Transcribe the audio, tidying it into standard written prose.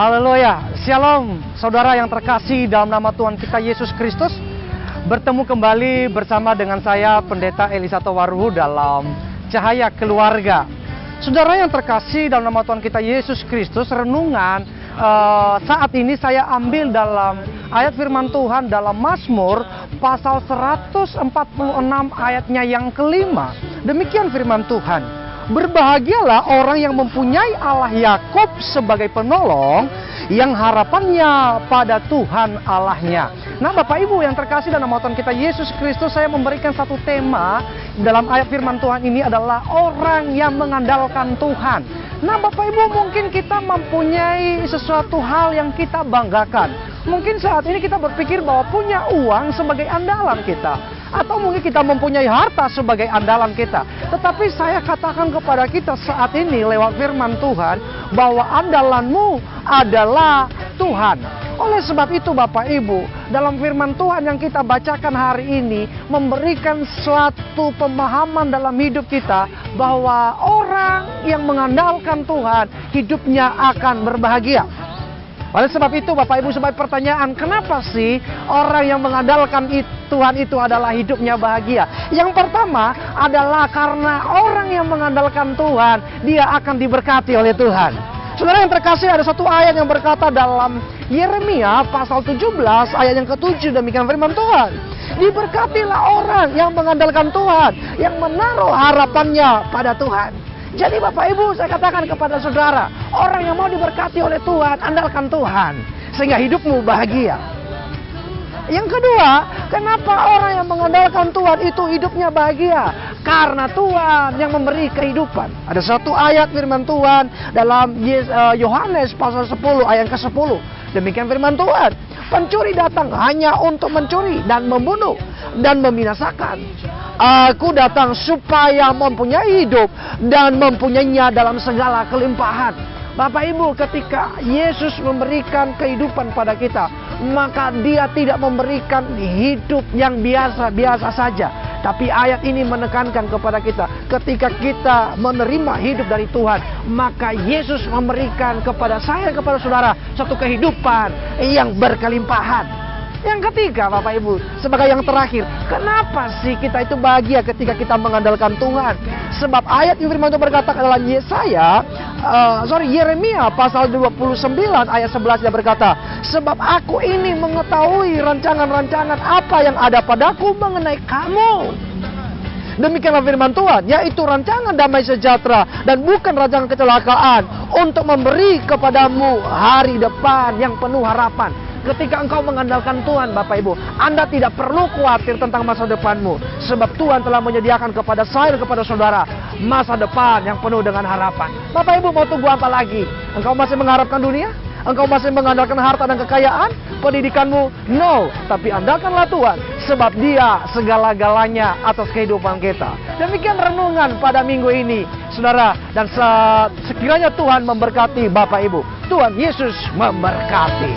Haleluya, Shalom saudara yang terkasih dalam nama Tuhan kita Yesus Kristus. Bertemu kembali bersama dengan saya Pendeta Elisato Waruhu dalam Cahaya Keluarga. Saudara yang terkasih dalam nama Tuhan kita Yesus Kristus, renungan saat ini saya ambil dalam ayat firman Tuhan dalam Mazmur pasal 146 ayatnya yang kelima. Demikian firman Tuhan. Berbahagialah orang yang mempunyai Allah Yakub sebagai penolong, yang harapannya pada Tuhan Allahnya. Nah, Bapak Ibu yang terkasih dalam nama Tuhan kita Yesus Kristus, saya memberikan satu tema dalam ayat firman Tuhan ini adalah orang yang mengandalkan Tuhan. Nah, Bapak Ibu, mungkin kita mempunyai sesuatu hal yang kita banggakan. Mungkin saat ini kita berpikir bahwa punya uang sebagai andalan kita, atau mungkin kita mempunyai harta sebagai andalan kita. Tetapi saya katakan kepada kita saat ini lewat firman Tuhan bahwa andalanmu adalah Tuhan. Oleh sebab itu Bapak Ibu, dalam firman Tuhan yang kita bacakan hari ini memberikan suatu pemahaman dalam hidup kita bahwa orang yang mengandalkan Tuhan hidupnya akan berbahagia. Oleh sebab itu Bapak Ibu, sebagai pertanyaan, kenapa sih orang yang mengandalkan Tuhan itu adalah hidupnya bahagia? Yang pertama adalah karena orang yang mengandalkan Tuhan, dia akan diberkati oleh Tuhan. Saudara yang terkasih, ada satu ayat yang berkata dalam Yeremia pasal 17 ayat yang ke-7, demikian firman Tuhan. Diberkatilah orang yang mengandalkan Tuhan, yang menaruh harapannya pada Tuhan. Jadi Bapak Ibu, saya katakan kepada saudara, orang yang mau diberkati oleh Tuhan, andalkan Tuhan, sehingga hidupmu bahagia. Yang kedua, kenapa orang yang mengandalkan Tuhan itu hidupnya bahagia? Karena Tuhan yang memberi kehidupan. Ada satu ayat firman Tuhan dalam Yohanes pasal 10 ayat ke-10. Demikian firman Tuhan. Pencuri datang hanya untuk mencuri dan membunuh dan membinasakan. Aku datang supaya mempunyai hidup dan mempunyainya dalam segala kelimpahan. Bapak Ibu, ketika Yesus memberikan kehidupan pada kita, maka Dia tidak memberikan hidup yang biasa-biasa saja. Tapi ayat ini menekankan kepada kita, ketika kita menerima hidup dari Tuhan, maka Yesus memberikan kepada saya, kepada saudara, satu kehidupan yang berkelimpahan. Yang ketiga Bapak Ibu, sebagai yang terakhir, kenapa sih kita itu bahagia ketika kita mengandalkan Tuhan? Sebab ayat yang firman Tuhan berkata dalam Yeremia pasal 29 ayat 11 dia berkata, sebab aku ini mengetahui rancangan-rancangan apa yang ada padaku mengenai kamu. Demikianlah firman Tuhan, yaitu rancangan damai sejahtera dan bukan rancangan kecelakaan, untuk memberi kepadamu hari depan yang penuh harapan. Ketika engkau mengandalkan Tuhan Bapak Ibu, Anda tidak perlu khawatir tentang masa depanmu. Sebab Tuhan telah menyediakan kepada saya dan kepada saudara masa depan yang penuh dengan harapan. Bapak Ibu, mau tunggu apa lagi? Engkau masih mengharapkan dunia? Engkau masih mengandalkan harta dan kekayaan? Pendidikanmu? No. Tapi andalkanlah Tuhan, sebab Dia segala-galanya atas kehidupan kita. Demikian renungan pada minggu ini, saudara. Dan sekiranya Tuhan memberkati Bapak Ibu. Tuhan Yesus memberkati.